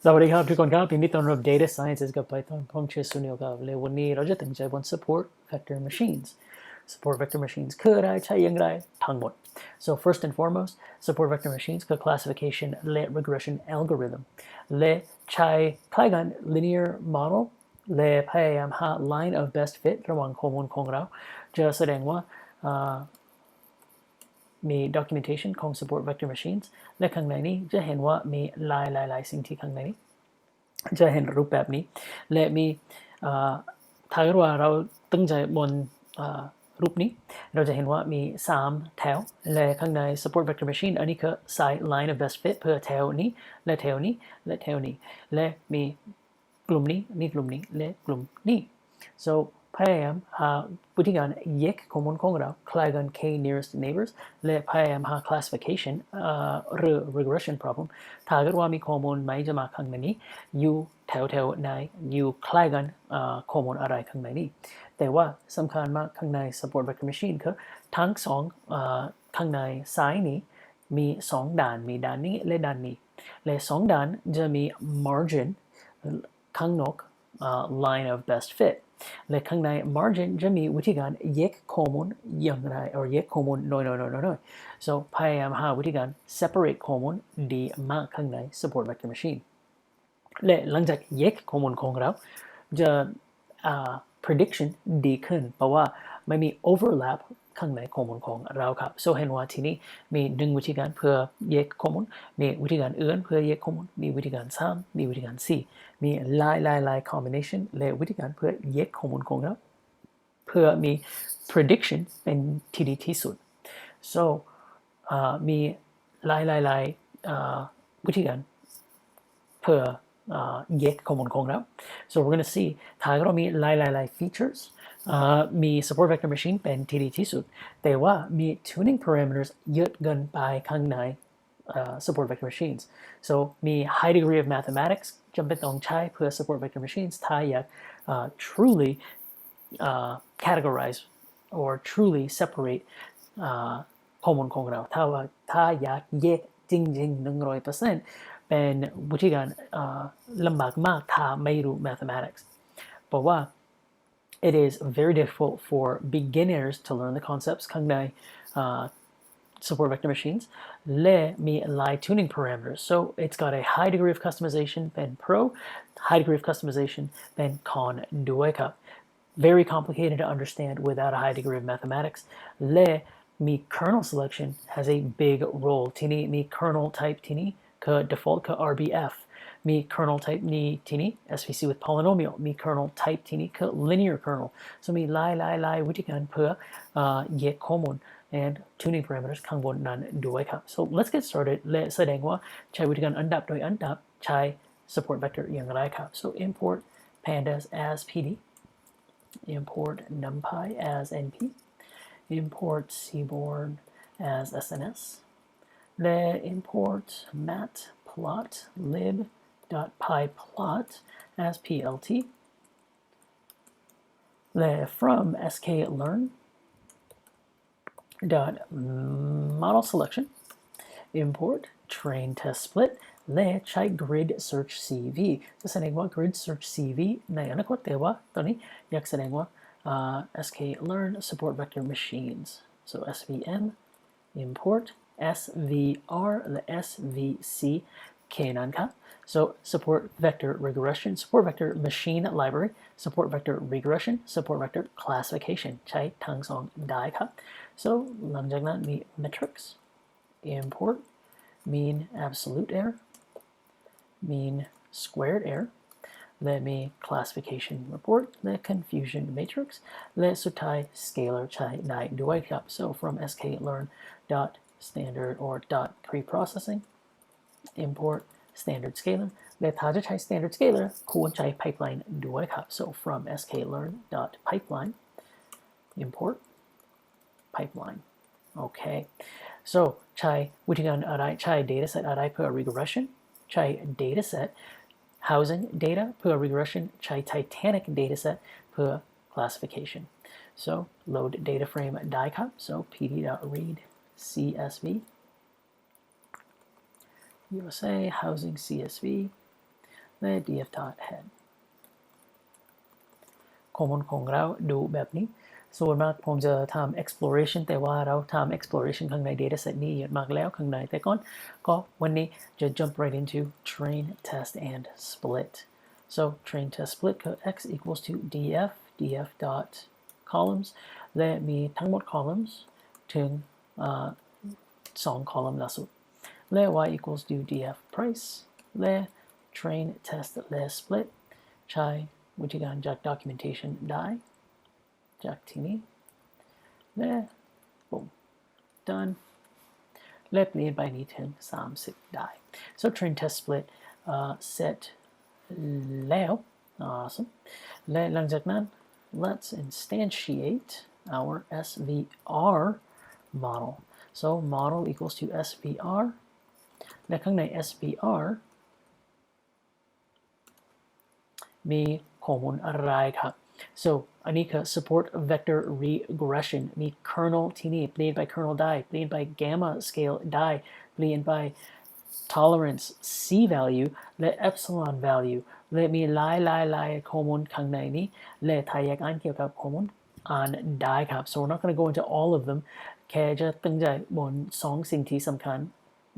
สวัสดีครับทุกคนครับยินดีต้อนรับ Data Sciences กับ Python ผมชื่อสุนิลครับและวันนี้เราจะตั้งใจบน Support Vector Machines Support Vector Machines คืออะไรใช้อย่างไรทั้งหมด so first and foremost Support Vector Machines คือ classification และ regression algorithm และใช้คล้ายกัน linear model และพยายามหา line of best fit ระหว่างข้อมูลของเราจะแสดงว่ามี documentation ของ support vector machines และข้างในนี้จะเห็นว่ามีหลายสิ่งที่ข้างในนี้จะเห็นรูปแบบนี้และมีถ้าเกิดว่าเราตั้งใจบนรูปนี้เราจะเห็นว่ามี3แถวและข้างใน support vector machine อันนี้คือ side line of best fit เพื่อแถวนี้และแถวนี้และแถวนี้และมีกลุ่มนี้นี่กลุ่มนี้และกลุ่มนี้ so พยายามหาวิธีการแยกข้อมูลของเราคล้ายกัน k nearest neighbors และพยายามหา classification หรือ regression problem ถ้าเกิดว่ามีข้อมูลไหมจะมาข้างในนี้อยู่แถวไหนอยู่คล้ายกันข้อมูลอะไรข้างในนี้แต่ว่าสำคัญมากข้างใน support vector machine คือทั้งสองข้างในซ้ายนี้มี2ด้านมีด้านนี้และด้านนี้และ2ด้านจะมี margin ข้างนอกline of best fit และข้างใน margin จะมีวิธีการแยกข้อมูลอย่างไรหรือแยกข้อมูลน้อย so พยายามหาวิธีการ separate ข้อมูลดีมากข้างใน support vector machine และหลังจากแยกข้อมูลของเราจะ prediction ดีขึ้นเพราะว่าไม่มี overlap ข้างในข้อมูลของเราครับ so เห็นว่าที่นี้มี1วิธีการเพื่อแยกข้อมูลมีวิธีการอื่นเพื่อแยกข้อมูลมีวิธีการ3มีวิธีการ4มีหลาย combination และวิธีการเพื่อแยกข้อมูลของเราเพื่อมี prediction เป็นที่ดีที่สุด so มีหลายวิธีการเพื่อแยกข้อมูลของเรา so we're going to see ถ้าเรามีหลาย features มี support vector machine เป็นที่ดีที่สุดแต่ว่ามี tuning parameters เยอะเกินไปข้างใน support vector machines so มี high degree of mathematics จำเป็นต้องใช้เพื่อ support vector machines ถ้าอยากtruly categorize or truly separate ข้อมูลของเราถ้าอยากแยกจริงๆ 100%เป็นวิธีการลำบากมากถ้าไม่รู้ mathematics เพราะว่า it is very difficult for beginners to learn the concepts ข้างในsupport vector machines และมีหลาย tuning parameters so it's got a high degree of customization เป็น pro high degree of customization เป็น con ด้วยครับ very complicated to understand without a high degree of mathematics และมี kernel selection has a big role ที่นี่มี kernel type ที่นี่คือ default คือ RBF มี kernel type นี้ที่นี่ SVC with polynomial มี kernel type ที่นี่คือ linear kernel so มีหลายวิธีการเพื่อแยกข้อมูล and tuning parameters ข้างบนนั้นด้วยครับ so let's get started และแสดงว่าใช้วิธีการอันดับโดยอันดับใช้ support vector อย่างไรครับ so import pandas as pd import numpy as np import seaborn as sns และ import matplotlib.pyplot as plt และ from sklearn model selection import train test split และใช้ grid search cv จะแสดงว่า grid search cv ในอนาคตแต่ว่าตอนนี้อยากแสดงว่าsklearn support vector machines so svm import svr และ svc แค่นั้นครับ so support vector regression support vector machine library support vector regression support vector classification ใช้ทั้งสองได้ครับ so หลังจากนั้นมี metrics import mean absolute error mean squared error และมี classification report และ confusion matrix และสุดท้าย scalar ใช้ได้ด้วยครับ so from sklearn standard or preprocessing import standard scalar และถ้าจะใช้ standard scalar ควรใช้ pipeline ด้วยครับ so from sklearn pipeline import pipeline okay so ใช้วิธีการอะไรใช้ dataset อะไรเพื่อ regression ใช้ dataset housing data เพื่อ regression ใช้ Titanic dataset เพื่อ classification so load data frame ได้ครับ so pd.read csv USA housing CSV และ df dot head ข้อมูลของเราดูแบบนี้ส่วนมากผมจะทำ exploration แต่ว่าเราทำ exploration ข้างใน dataset นี้เยอะมากแล้วข้างในแต่ก่อนก็วันนี้จะ jump right into train test and split so train test split คือ x equals to df dot columns และมีทั้งหมด columns ถึง2 column ล่าสุดและ y equals to df price และ train test และ split ใช้วิธีการจาก documentation ได้จากที่นี้และปุ่ม done และเปลี่ยนไปนี้ถึง30ได้ so train test split set แล้ว awesome และหลังจากนั้น let's instantiate our SVR model so model equals to SVR และข้างใน SVR มีข้อมูลอะไรครับ so อันนี้คือ support vector regression มี kernel ที่นี่เปลี่ยนไป kernel ได้เปลี่ยนไป gamma scale ได้เปลี่ยนไป tolerance c value และ epsilon value และมีหลายข้อมูลข้างในนี้และถ้าอยากอ่านเกี่ยวกับข้อมูลอ่านได้ครับ so we're not going to go into all of them แค่จะตั้งใจบน2สิ่งที่สำคัญ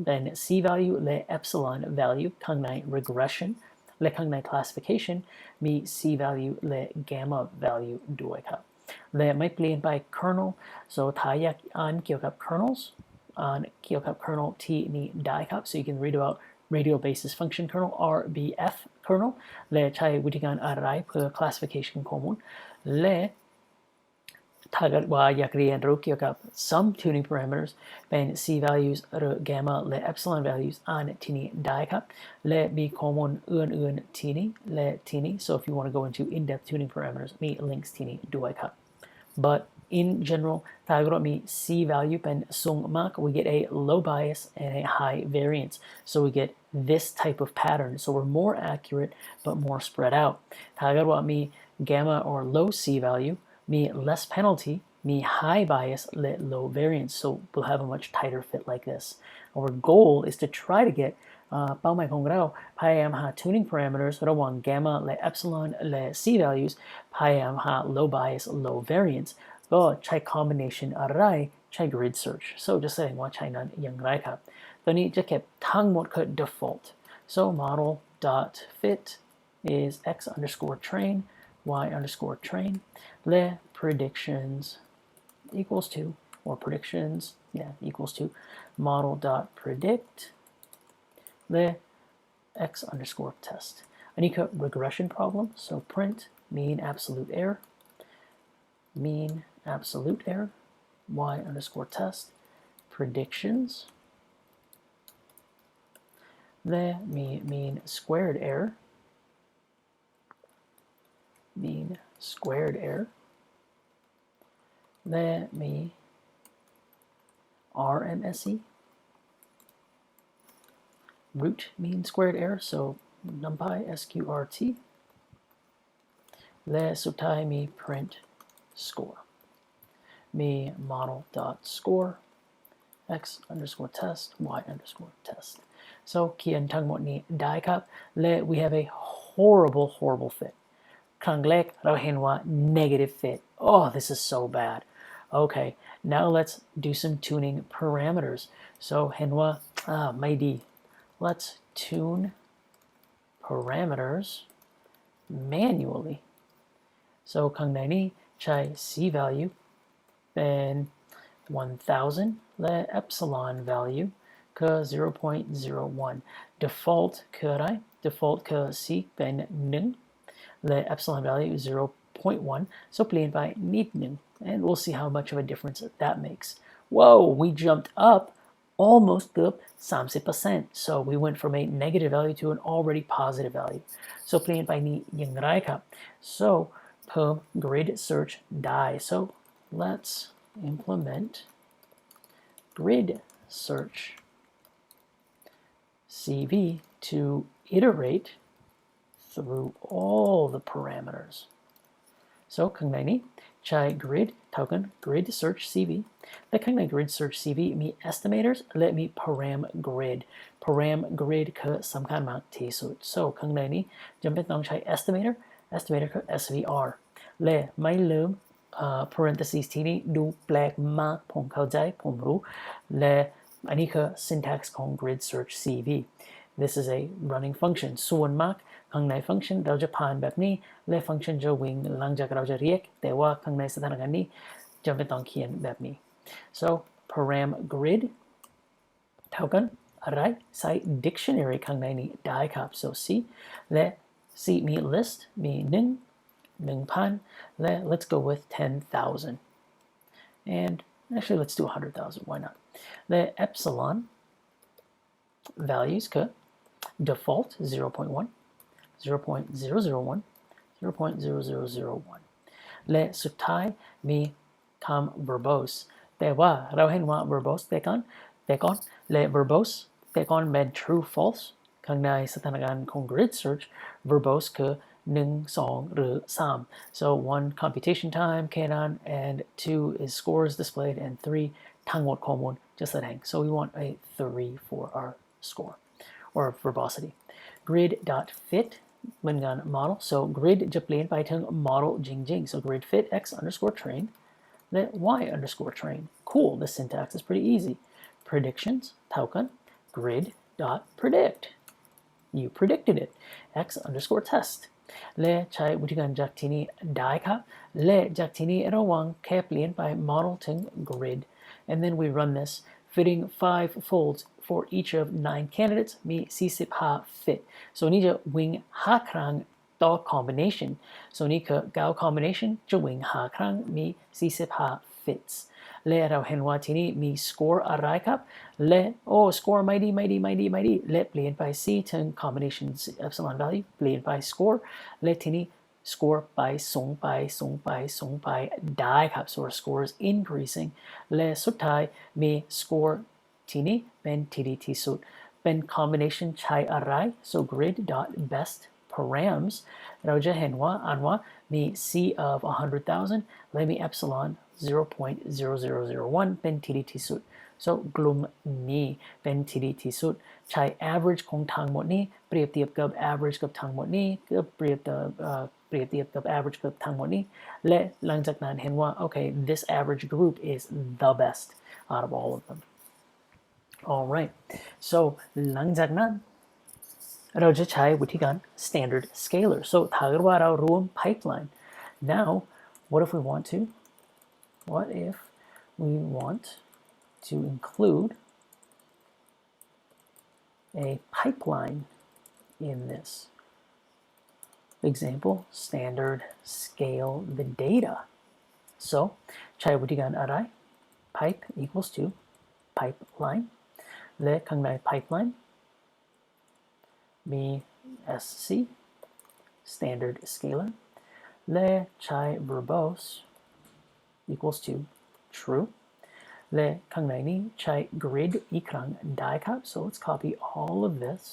เป็น c value และ epsilon value ข้างใน regression และข้างใน classification มี c value และ gamma value ด้วยครับและไม่เปลี่ยนไป kernel so ถ้าอยากอ่านเกี่ยวกับ kernels อ่านเกี่ยวกับ kernel ที่นี่ได้ครับ so you can read about radial basis function kernel RBF kernel และใช้วิธีการอะไรเพื่อ classification ข้อมูลและถ้าเกิดว่าอยากเรียนรู้เกี่ยวกับ some tuning parameters เป็น c values หรือ gamma และ epsilon values อ่านที่นี่ได้ครับและมีข้อมูลอื่นๆที่นี่และที่นี่ so if you want to go into in-depth tuning parameters มี links ที่นี่ด้วยครับ but in general ถ้าเกิดว่ามี c value เป็นสูงมาก we get a low bias and a high variance so we get this type of pattern so we're more accurate but more spread out ถ้าเกิดว่ามี gamma or low c valueมี less penalty มี high bias และ low variance so we'll have a much tighter fit like this our goal is to try to get เป้าหมายของเราพยายามหา tuning parameters ระหว่าง gamma และ epsilon และ c values พยายามหา low bias low variance ก็ใช้ combination อะไรใช้ grid search so จะแสดงว่าใช้นั้นอย่างไรครับตัวนี้จะเก็บทั้งหมดคือ default so model dot fit is x underscore train y underscore train และ predictions equals to or predictions equals to model dot predict และ x underscore test อันนี้คือ regression problem so print mean absolute error y underscore test predictions และมี mean squared errorและมี RMSE root mean squared error so numpy sqrt และสุดท้ายมี print score มี model dot score x underscore test y underscore test so เขียนทั้งหมดนี้ได้ครับและ we have a horrible fitครั้งแรกเราเห็นว่า negative fit oh this is so bad okay now let's do some tuning parameters so เห็นว่าไม่ดี let's tune parameters manually so ข้างในนี้ใช้ c value เป็น 1000 และ epsilon value คือ 0.01 default คืออะไร default คือ c เป็น1และ epsilon value 0.1 so เปลี่ยนไปนิดหนึ่ง and we'll see how much of a difference that makes whoa we jumped up almost เกือบ 30% so we went from a negative value to an already positive value so เปลี่ยนไปนี้อย่างไรครับ so เพิ่ม grid search ได้ so let's implement grid search CV to iterate through all the parameters so ข้างในนี้ใช้ grid เท่ากัน grid search CV และข้างใน grid search CV มี estimators และมี param grid คือสำคัญมากที่สุด so ข้างในนี้จำเป็นต้องใช้ estimator คือ SVR และไม่ลืมparentheses ที่นี้ดูแปลกมากผมเข้าใจผมรู้และอันนี้คือ syntax ของ grid search CV this is a running function ส่วนมากข้างใน function เราจะผ่านแบบนี้และ function จะวิ่งหลังจากเราจะเรียกแต่ว่าข้างในสถานการณ์นี้จำเป็นต้องเขียนแบบนี้ so param grid เท่ากันอะไรใส่ dictionary ข้างในนี้ได้ครับ so C และ C มี list มี1,000 let's go with 10,000 and actually let's do 100,000 why not the epsilon values คือ default 0.1 0.001 0.0001 และสุดท้ายมีคำ verbose แต่ว่าเราเห็นว่า verbose แต่ก่อนและ verbose แต่ก่อนเป็น true false ข้างในสถานการณ์ของ grid search verbose คือ1 2 หรือ 3 so 1 computation time แค่นั้น and 2 is scores displayed and 3 ทั้งหมดข้อมูลจะแสดง so we want a 3 for our score or verbosity grid.fit เหมือนกัน model so grid จะเปลี่ยนไปถึง model จริงๆ so grid fit x underscore train then y underscore train cool the syntax is pretty easy predictions เท่ากัน grid.predict you predicted it x underscore test และใช้วิธีการจากที่นี้ได้ครับและจากที่นี้ระวังแค่เปลี่ยนไป model ถึง grid and then we run this fitting 5 folds for each of 9 candidates มี45 fit so นี่จะวิ่ง5 ครั้งต่อ combination so นี่คือ9 combination จะวิ่ง5 ครั้งมี45 fits และเราเห็นว่าที่นี่มี score อะไรครับและscore ไม่ดีและเปลี่ยนไป C ถึง combination epsilon value เปลี่ยนไป score และที่นี่ score ไปส่งไปได้ครับ so our score is increasing และสุดท้ายมี score ที่นี่เป็นที่ดีที่สุดเป็น combination ใช้อะไร so grid.best params เราจะเห็นว่าอ่านว่ามี C of 100,000 และมี epsilon 0.0001 เป็นที่ดีที่สุด so กลุ่มนี้เป็นที่ดีที่สุดใช้ average ของทั้งหมดนี้เปรียบเทียบกับ average กับทั้งหมดนี้ก็เปรียบเทียบกับ average กับทั้งหมดนี้และหลังจากนั้นเห็นว่า okay this average group is the best out of all of them alright so หลังจากนั้นเราจะใช้วิธีการ standard scalar so ถ้าเกิดว่าเรารวม pipeline now what if we want to include a pipeline in this example standard scale the data so ใช้วิธีการอะไร pipe equals to pipeline และข้างใน pipeline มี SC standard scalar และใช้ verbose equals to true และข้างในนี้ใช้ grid อีกครั้งได้ครับ so let's copy all of this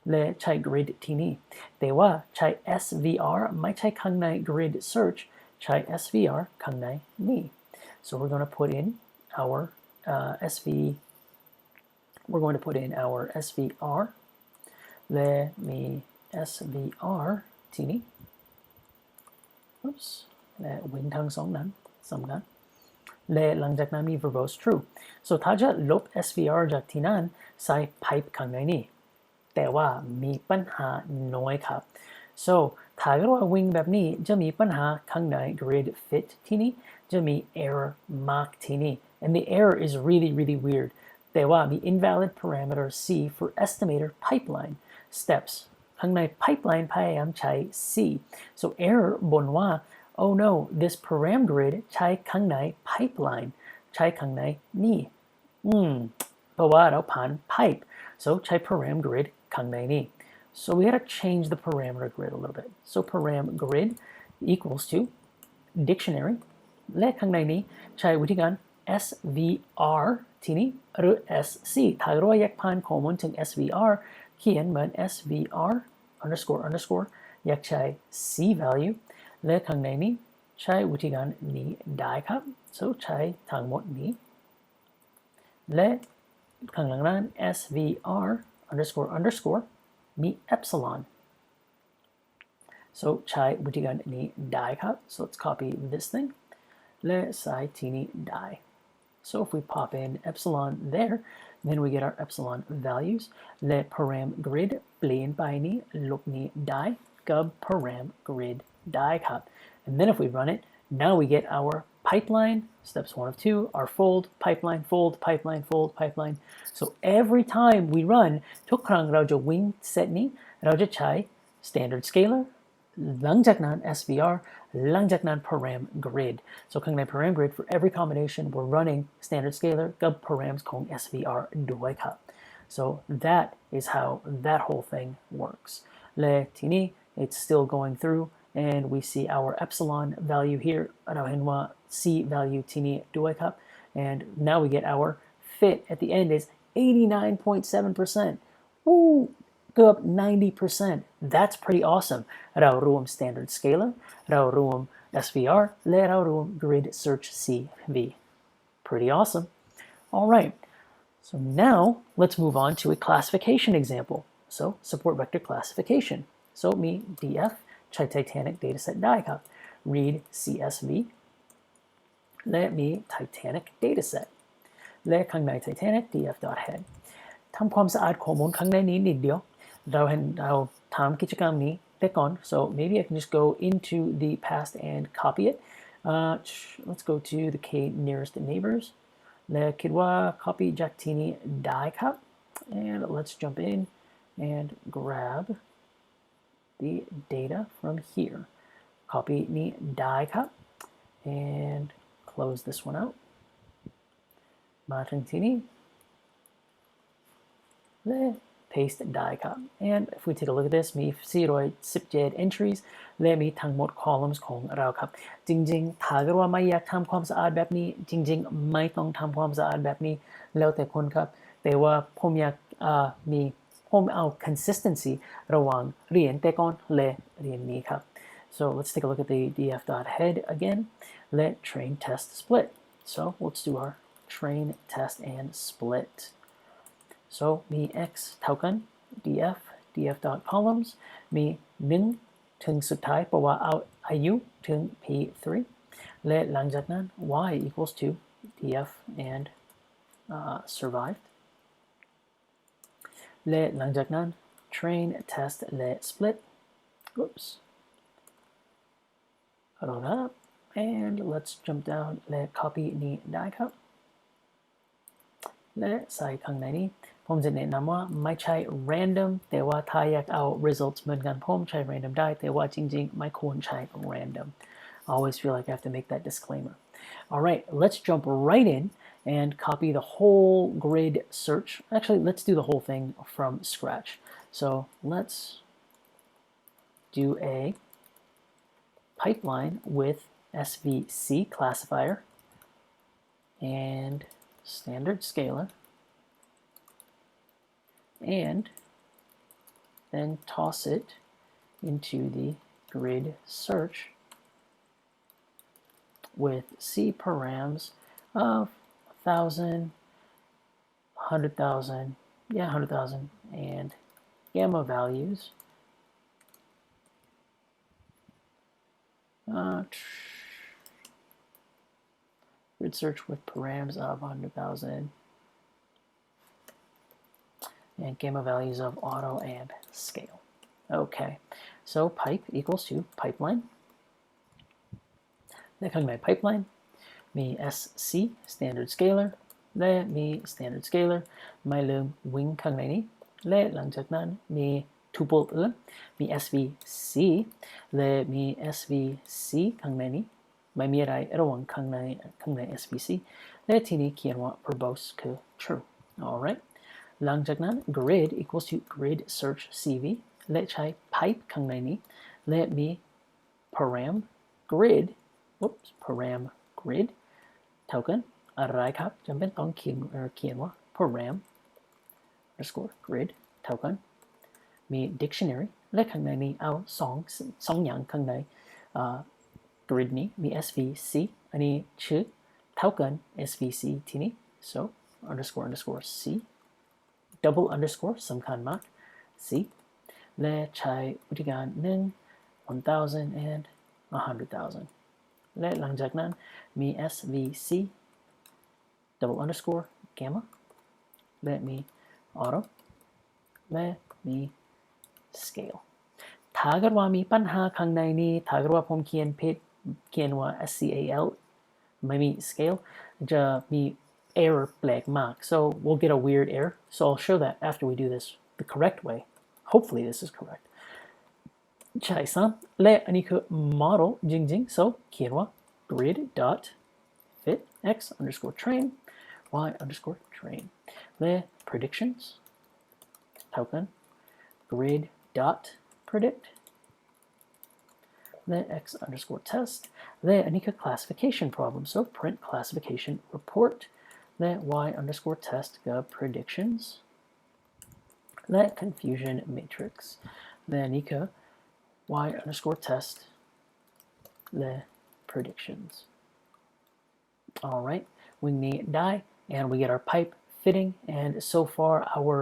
และใช้ grid ที่นี่แต่ว่าใช้ SVR ไม่ใช่ข้างใน grid search ใช้ SVR ข้างในนี้ so we're going to put in our SVR และมี SVR ที่นี่ oops และวิ่งทั้งสองนั้นสำคัญและหลังจากนั้นมี verbose true so ถ้าจะลบ SVR จากที่นั้นใส่ pipe ข้างในนี้แต่ว่ามีปัญหาน้อยครับ so ถ้าเกิดว่าวิ่งแบบนี้จะมีปัญหาข้างใน grid fit ที่นี้จะมี error มากที่นี้ and the error is really weird แต่ว่ามี invalid parameter C for estimator pipeline steps ข้างใน pipeline พยายามใช้ C so error บนว่าoh no this param grid ใช้ข้างใน pipeline ใช้ข้างในนี่เพราะว่าเราผ่าน pipe so ใช้ param grid ข้างในนี่ so we had to change the parameter grid a little bit so param grid equals to dictionary และข้างในนี้ใช้วิธีการ SVR ที่นี้หรือ SC ถ้าเราอยากผ่านข้อมูลถึง SVR เขียนเหมือน SVR underscore อยากใช้ c value และข้างในนี้ใช้วิธีการนี้ได้ครับ so ใช้ทั้งหมดนี้และข้างหลังนั้น svr underscore underscore มี epsilon so ใช้วิธีการนี้ได้ครับ so let's copy this thing และใส่ที่นี้ได้ so if we pop in epsilon there then we get our epsilon values และ param grid เปลี่ยนไปนี้ลบนี้ได้กับ param grid ได้ครับ and then if we run it now we get our pipeline steps 1 of 2 our fold pipeline fold pipeline fold pipeline so every time we run ทุกครั้งเราจะวิ่งเซตนี้เราจะใช้ standard scalar หลังจากนั้น SVR หลังจากนั้น param grid so ข้างใน param grid for every combination we're running standard scalar กับ params ของ SVR ด้วยครับ so that is how that whole thing works และทีนี้ it's still going through and we see our epsilon value here เราเห็นว่า c value ที่นี้ด้วยครับ and now we get our fit at the end is 89.7% Woo! เกือบ 90% that's pretty awesome เรารวม standard scalar เรารวม SVR และเรารวม grid search CV pretty awesome all right so now let's move on to a classification example so support vector classification so มี df ใช้ Titanic dataset ได้ครับ read CSV และมี Titanic dataset และข้างใน Titanic df.head ทำความสะอาดข้อมูลข้างในนี้นิดเดียวเราทำกิจกรรมนี้ไปก่อน so maybe I can just go into the past and copy it let's go to the k nearest neighbors และคิดว่า copy จากที่นี้ได้ครับ and let's jump in and grab the data from here copy นี้ได้ครับ and close this one out มาถึงที่นี้และ paste ได้ครับ and if we take a look at this มี417 entries และมีทั้งหมด columns ของเราครับจริงๆถ้าเกิดว่าไม่อยากทำความสะอาดแบบนี้จริงๆไม่ต้องทำความสะอาดแบบนี้แล้วแต่คนครับแต่ว่าผมอยากผมเอา consistency ระหว่างเรียนแต่ก่อนและเรียนนี้ครับ so let's take a look at the df.head again let train test split so let's do our train test and split so มี x เท่ากัน df.columns มี1ถึงสุดท้ายเพราะว่าเอาอายุถึง p3 และหลังจากนั้น y equals to df and survivedและหลังจากนั้น train test และ split oops hold up and let's jump down และ copy นี้ได้ครับและใส่ข้างในนี้ผมจะแนะนำว่าไม่ใช่ random แต่ว่าถ้าอยากเอา results เหมือนกันผมใช้ random ได้แต่ว่าจริงๆไม่ควรใช้ random I always feel like I have to make that disclaimer all right let's jump right in and copy the whole grid search actually let's do the whole thing from scratch so let's do a pipeline with SVC classifier and standard scalar and then toss it into the grid search with C params of 1,000, 100,000, yeah, 100,000 and gamma values grid search with params of 100,000 and gamma values of auto and scale. Okay, so pipe equals to pipeline. และข้างใน pipeline มี SC standard scalar และมี standard scalar ไม่ลืมวิ่งข้างในนี้และหลังจากนั้นมี tuple อื่นมี SVC และมี SVC ข้างในนี้ไม่มีอะไรระหว่างข้างใน SVC และทีนี้เขียนว่า verbose คือ true alright หลังจากนั้น grid equals to grid search CV และใช้ pipe ข้างในนี้และมี param grid param grid เท่ากันอะไรครับจำเป็นต้องเขียนว่า param underscore grid เท่ากันมี dictionary และข้างในนี้เอาสองอย่างข้างใน grid นี้มี svc อันนี้ชื่อเท่ากัน svc ที่นี้ so underscore c double underscore สำคัญมาก c และใช้วิธีการ1,000 and 100,000 และหลังจากนั้นมี svc double underscore gamma และมี auto และมี scale ถ้าเกิดว่ามีปัญหาข้างในนี้ถ้าเกิดว่าผมเขียนผิดเขียนว่า scal ไม่มี scale จะมี error แปลกมาก so we'll get a weird error so I'll show that after we do this the correct way hopefully this is correct ใช่ซ้ำและอันนี้คือ model จริงๆ so เขียนว่า grid dot fit x underscore train y underscore train และ predictions เท่ากัน grid dot predict และ x underscore test และอันนี้คือ classification problem so print classification report และ y underscore test กับ predictions และ confusion matrix และอันนี้คือ y underscore test และ predictions alright we need die and we get our pipe fitting and so far our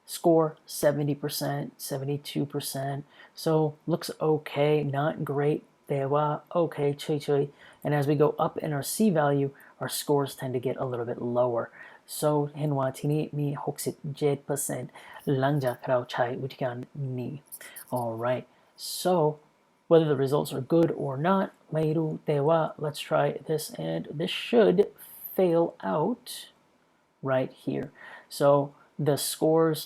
score 70%, 72%, so looks okay, not great, แต่ว่า okay เฉยๆ and as we go up in our C value, our scores tend to get a little bit lower. So เห็นว่าที่นี้มี 67% หลังจากเราใช้วิธีการนี้ alright, so whether the results are good or not, ไม่รู้แต่ว่า let's try this and this should fail out right here. So the scores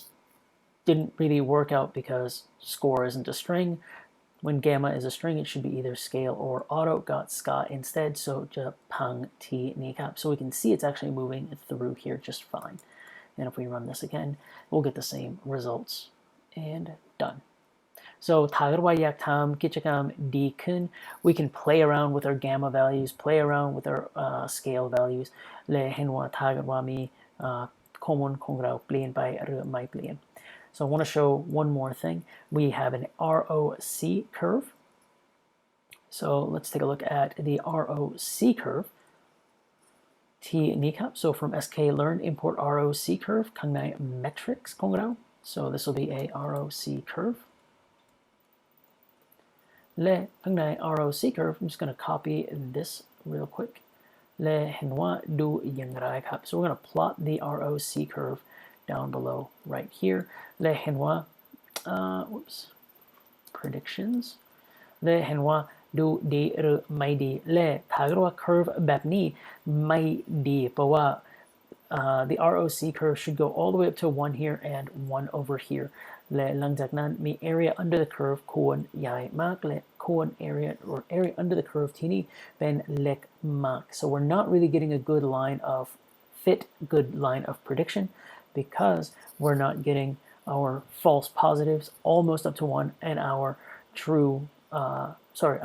didn't really work out because score isn't a string. When gamma is a string, it should be either scale or auto. Got ska instead, so just pang t kneecap. So we can see it's actually moving through here just fine. And if we run this again, we'll get the same results. And done. So ถ้าเกิดว่าอยากทำกิจกรรมดีขึ้น we can play around with our gamma values, play around with our scale values และเห็นว่าถ้าเกิดว่ามีข้อมูลของเราเปลี่ยนไปหรือไม่เปลี่ยน So I want to show one more thing. We have an ROC curve. So let's take a look at the ROC curve. T kneecap. So from sklearn, import ROC curve. ข้างใน metrics ของเรา So this will be a ROC curve. และข้างใน ROC curve, I'm just going to copy this real quick. และเห็นว่าดูอย่างไรครับ So we're going to plot the ROC curve down below right here และเห็นว่าpredictions และเห็นว่าดูดีหรือไม่ดีและถ้าเกิดว่า curve แบบนี้ไม่ดีเพราะว่าthe ROC curve should go all the way up to 1 here and 1 over here และหลังจากนั้นมี area under the curve ควรใหญ่มากและควร area under the curve ที่นี่เป็นเล็กมาก so we're not really getting a good line of fit good line of prediction because we're not getting our false positives almost up to 1 and our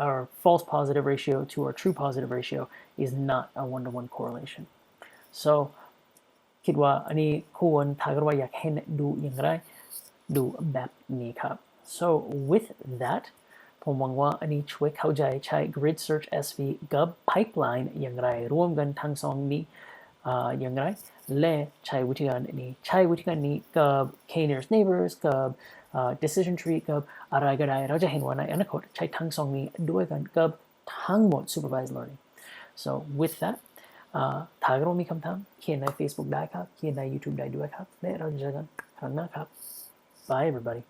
our false positive ratio to our true positive ratio is not a 1-to-1 correlation. So คิดว่าอันนี้ควรถ้าเกิดว่าอยากเห็นดูอย่างไรดูแบบนี้ครับ So with that ผมหวังว่าอันนี้ช่วยเข้าใจใช้ grid search SV กับ pipeline อย่างไรร่วมกันทั้งสองนี้อย่างไรและใช้วิธีการนี้กับ k nearest neighbors กับ decision tree กับอะไรก็ได้เราจะเห็นว่าในอนาคตใช้ทั้งสองนี้ด้วยกันกับทั้งหมด supervised learning so with that ถ้าเรามีคำถามเขียนใน Facebook ได้ครับเขียนใน YouTube ได้ด้วยครับและเราจะเจอกันครั้งหน้าครับ Bye everybody